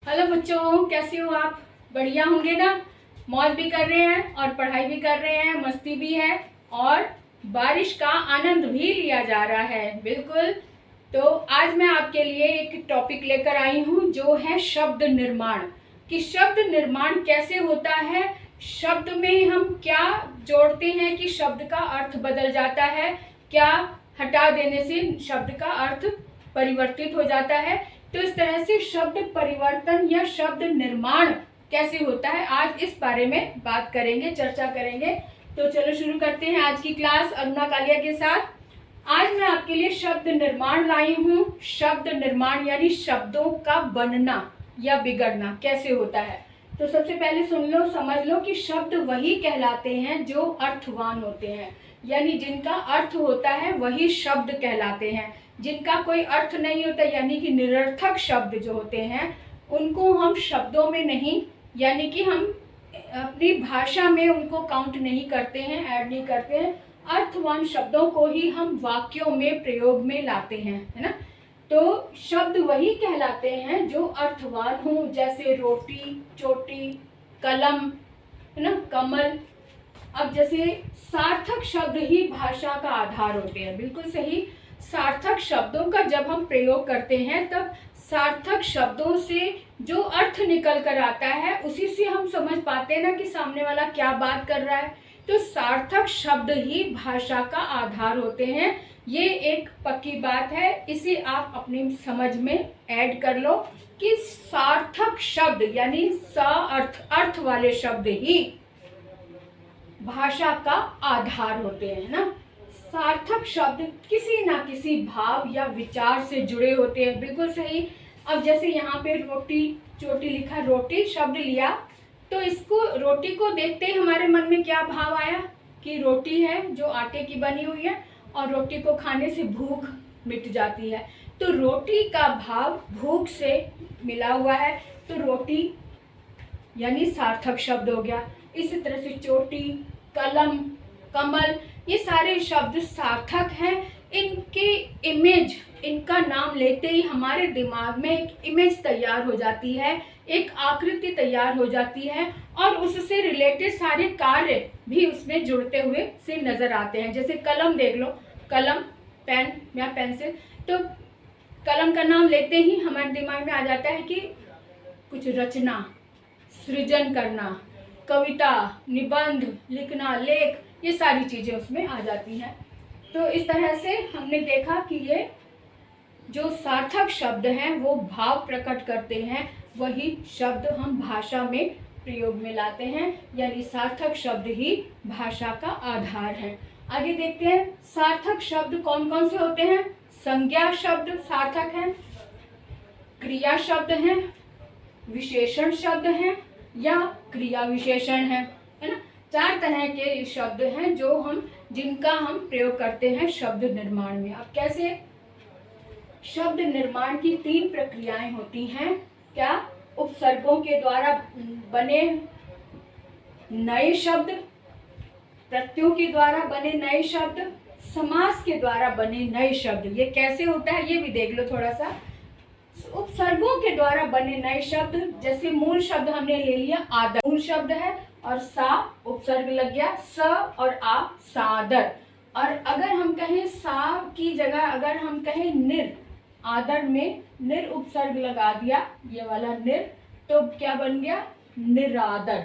Hello बच्चों, कैसे हो आप? बढ़िया होंगे ना? मौज भी कर रहे हैं और पढ़ाई भी कर रहे हैं, मस्ती भी है और बारिश का आनंद भी लिया जा रहा है। बिल्कुल। तो आज मैं आपके लिए एक टॉपिक लेकर आई हूँ जो है शब्द निर्माण। कि शब्द निर्माण कैसे होता है, शब्द में हम क्या जोड़ते हैं कि शब्द का अर्थ बदल जाता है, क्या हटा देने से शब्द का अर्थ परिवर्तित हो जाता है। तो इस तरह से शब्द परिवर्तन या शब्द निर्माण कैसे होता है, आज इस बारे में बात करेंगे, चर्चा करेंगे। तो चलो शुरू करते हैं आज की क्लास अरुणा कालिया के साथ। आज मैं आपके लिए शब्द निर्माण लाई हूँ। शब्द निर्माण यानी शब्दों का बनना या बिगड़ना कैसे होता है। तो सबसे पहले सुन लो, समझ लो कि शब्द वही कहलाते हैं जो अर्थवान होते हैं, यानी जिनका अर्थ होता है वही शब्द कहलाते हैं। जिनका कोई अर्थ नहीं होता यानी कि निरर्थक शब्द जो होते हैं उनको हम शब्दों में नहीं, यानी कि हम अपनी भाषा में उनको काउंट नहीं करते हैं, ऐड नहीं करते हैं। अर्थवान शब्दों को ही हम वाक्यों में प्रयोग में लाते हैं, है ना। तो शब्द वही कहलाते हैं जो अर्थवान हो, जैसे रोटी, चोटी, कलम, है ना, कमल। अब जैसे सार्थक शब्द ही भाषा का आधार होते हैं। बिल्कुल सही। सार्थक शब्दों का जब हम प्रयोग करते हैं तब सार्थक शब्दों से जो अर्थ निकल कर आता है उसी से हम समझ पाते हैं ना कि सामने वाला क्या बात कर रहा है। तो सार्थक शब्द ही भाषा का आधार होते हैं। ये एक पक्की बात है, इसे आप अपनी समझ में ऐड कर लो कि सार्थक शब्द यानी अर्थ वाले शब्द ही भाषा का आधार होते हैं ना। सार्थक शब्द किसी ना किसी भाव या विचार से जुड़े होते हैं। बिल्कुल सही। अब जैसे यहाँ पे रोटी चोटी लिखा, रोटी शब्द लिया तो इसको, रोटी को देखते ही हमारे मन में क्या भाव आया कि रोटी है जो आटे की बनी हुई है और रोटी को खाने से भूख मिट जाती है। तो रोटी का भाव भूख से मिला हुआ है, तो रोटी यानी सार्थक शब्द हो गया। इसी तरह से चोटी, कलम, कमल, ये सारे शब्द सार्थक हैं। इनके इमेज, इनका नाम लेते ही हमारे दिमाग में एक इमेज तैयार हो जाती है, एक आकृति तैयार हो जाती है और उससे रिलेटेड सारे कार्य भी उसमें जुड़ते हुए से नजर आते हैं। जैसे कलम देख लो, कलम, पेन या पेंसिल। तो कलम का नाम लेते ही हमारे दिमाग में आ जाता है कि कुछ रचना, सृजन करना, कविता, निबंध लिखना, लेख, ये सारी चीजें उसमें आ जाती हैं। तो इस तरह से हमने देखा कि ये जो सार्थक शब्द हैं वो भाव प्रकट करते हैं, वही शब्द हम भाषा में प्रयोग में लाते हैं, यानी सार्थक शब्द ही भाषा का आधार है। आगे देखते हैं सार्थक शब्द कौन कौन से होते हैं। संज्ञा शब्द सार्थक हैं, क्रिया शब्द हैं, विशेषण शब्द हैं या क्रिया विशेषण है ना। 4 तरह के शब्द हैं जो जिनका हम प्रयोग करते हैं शब्द निर्माण में। अब कैसे? शब्द निर्माण की 3 प्रक्रियाएं होती हैं। क्या? उपसर्गों के द्वारा बने नए शब्द, प्रत्ययों के द्वारा बने नए शब्द, समास के द्वारा बने नए शब्द। ये कैसे होता है ये भी देख लो थोड़ा सा। उपसर्गों के द्वारा बने नए शब्द, जैसे मूल शब्द हमने ले लिया आदर, मूल शब्द है और सा उपसर्ग लग गया, स और आ सादर। और अगर हम कहें सा की जगह अगर हम कहें निर, आदर में निर उपसर्ग लगा दिया, ये वाला निर, तो क्या बन गया? निरादर।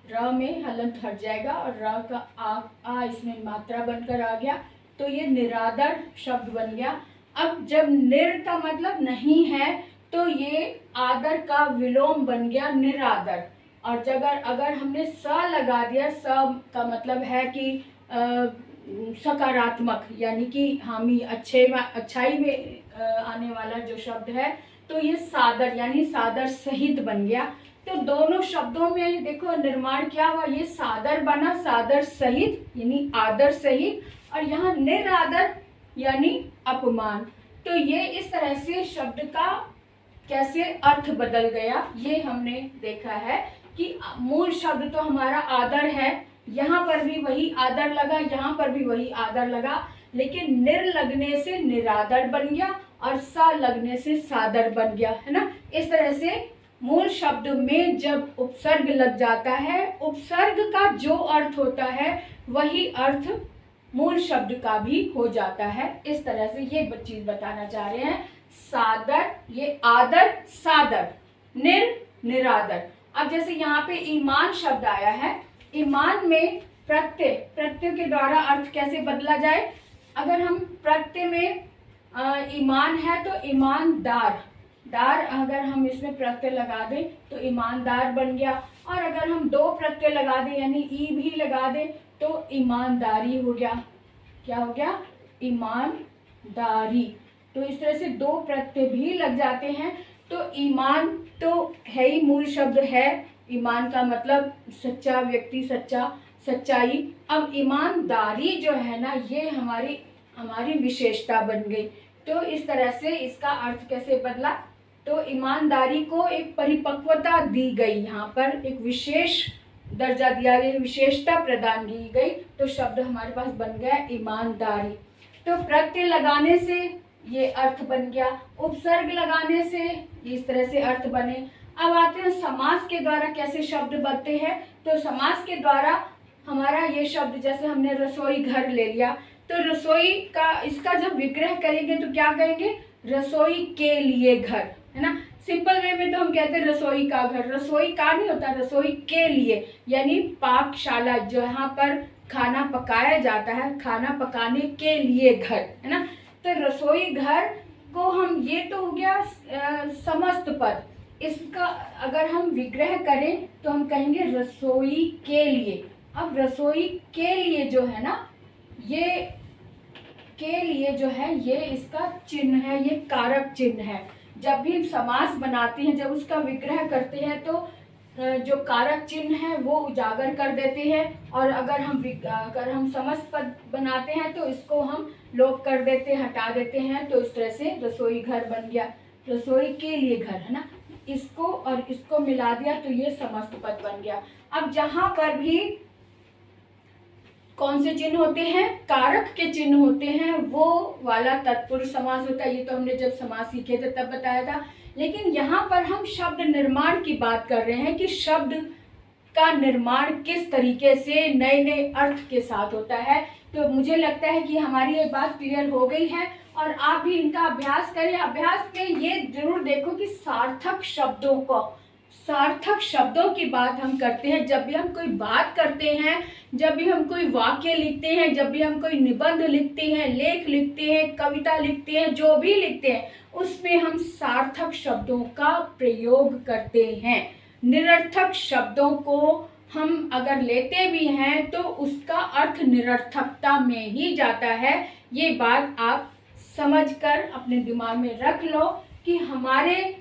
र में हलंत हट जाएगा और र का आ इसमें मात्रा बनकर आ गया, तो ये निरादर शब्द बन गया। अब जब निर का मतलब नहीं है तो ये आदर का विलोम बन गया निरादर। और जब अगर हमने स लगा दिया, स का मतलब है कि सकारात्मक, यानी कि हामी, अच्छाई में आने वाला जो शब्द है, तो ये सादर यानी सादर सहित बन गया। तो दोनों शब्दों में देखो निर्माण क्या हुआ, ये सादर बना, सादर सहित यानी आदर सहित, और यहाँ निरादर यानी अपमान। तो ये इस तरह से शब्द का कैसे अर्थ बदल गया ये हमने देखा है कि मूल शब्द तो हमारा आदर है, यहाँ पर भी वही आदर लगा, यहाँ पर भी वही आदर लगा, लेकिन निर लगने से निरादर बन गया और सा लगने से सादर बन गया, है ना। इस तरह से मूल शब्द में जब उपसर्ग लग जाता है, उपसर्ग का जो अर्थ होता है वही अर्थ मूल शब्द का भी हो जाता है। इस तरह से ये चीज बताना चाह रहे हैं। सादर, ये आदर, सादर, निरादर। अब जैसे यहाँ पे ईमान शब्द आया है, ईमान में प्रत्यय, प्रत्यय के द्वारा अर्थ कैसे बदला जाए। अगर हम प्रत्यय में ईमान है तो ईमानदार, दार अगर हम इसमें प्रत्यय लगा दें तो ईमानदार बन गया। और अगर हम दो प्रत्यय लगा दें यानी ई भी लगा दें तो ईमानदारी हो गया। क्या हो गया? ईमानदारी। तो इस तरह से दो प्रत्यय भी लग जाते हैं। तो ईमान तो है ही, मूल शब्द है। ईमान का मतलब सच्चा व्यक्ति, सच्चा, सच्चाई। अब ईमानदारी जो है ना, ये हमारी विशेषता बन गई। तो इस तरह से इसका अर्थ कैसे बदला, तो ईमानदारी को एक परिपक्वता दी गई, यहाँ पर एक विशेष दर्जा दिया गया, विशेषता प्रदान की गई। तो शब्द हमारे पास बन गया ईमानदारी। तो प्रत्यय लगाने से ये अर्थ बन गया, उपसर्ग लगाने से इस तरह से अर्थ बने। अब आते हैं समास के द्वारा कैसे शब्द बनते हैं। तो समास के द्वारा हमारा ये शब्द, जैसे हमने रसोई घर ले लिया, तो रसोई का इसका जब विग्रह करेंगे तो क्या कहेंगे? रसोई के लिए घर, है ना। सिंपल वे में तो हम कहते हैं रसोई का घर, रसोई का नहीं होता, रसोई के लिए, यानी पाकशाला जहाँ पर खाना पकाया जाता है, खाना पकाने के लिए घर, है ना। तो रसोई घर को हम, ये तो हो गया समस्त पद। इसका अगर हम विग्रह करें तो हम कहेंगे रसोई के लिए। अब रसोई के लिए जो है ना, ये के लिए जो है ये इसका चिन्ह है, ये कारक चिन्ह है। जब भी समास बनाते हैं, जब उसका विग्रह करते हैं तो जो कारक चिन्ह है वो उजागर कर देते हैं। और अगर हम समस्त पद बनाते हैं तो इसको हम लोप कर देते हैं, हटा देते हैं। तो इस तरह से रसोई घर बन गया, रसोई के लिए घर, है ना। इसको और इसको मिला दिया तो ये समस्त पद बन गया। अब जहां पर भी कौन से चिन्ह होते हैं? कारक के चिन्ह होते हैं, वो वाला तत्पुरुष समास होता है। ये तो हमने जब समास सीखे थे तब बताया था। लेकिन यहाँ पर हम शब्द निर्माण की बात कर रहे हैं कि शब्द का निर्माण किस तरीके से नए नए अर्थ के साथ होता है। तो मुझे लगता है कि हमारी ये बात क्लियर हो गई है और आप भी इनका अभ्यास करें। अभ्यास में ये जरूर देखो कि सार्थक शब्दों की बात हम करते हैं। जब भी हम कोई बात करते हैं, जब भी हम कोई वाक्य लिखते हैं, जब भी हम कोई निबंध लिखते हैं, लेख लिखते हैं, कविता लिखते हैं, जो भी लिखते हैं उसमें हम सार्थक शब्दों का प्रयोग करते हैं। निरर्थक शब्दों को हम अगर लेते भी हैं तो उसका अर्थ निरर्थकता में ही जाता है। ये बात आप समझकर अपने दिमाग में रख लो कि हमारे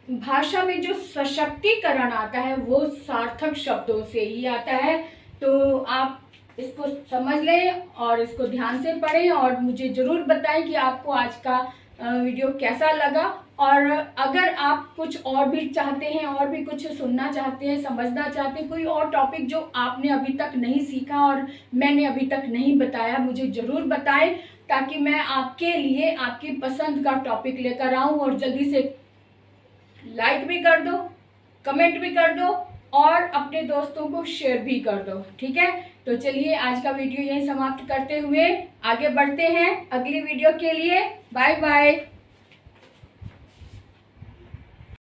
भाषा में जो सशक्तिकरण आता है वो सार्थक शब्दों से ही आता है। तो आप इसको समझ लें और इसको ध्यान से पढ़ें और मुझे ज़रूर बताएं कि आपको आज का वीडियो कैसा लगा। और अगर आप कुछ और भी चाहते हैं, और भी कुछ सुनना चाहते हैं, समझना चाहते हैं, कोई और टॉपिक जो आपने अभी तक नहीं सीखा और मैंने अभी तक नहीं बताया, मुझे ज़रूर बताएं ताकि मैं आपके लिए आपकी पसंद का टॉपिक लेकर आऊँ। और जल्दी से लाइक भी कर दो, कमेंट भी कर दो और अपने दोस्तों को शेयर भी कर दो, ठीक है। तो चलिए आज का वीडियो यहीं समाप्त करते हुए आगे बढ़ते हैं अगली वीडियो के लिए। Bye bye.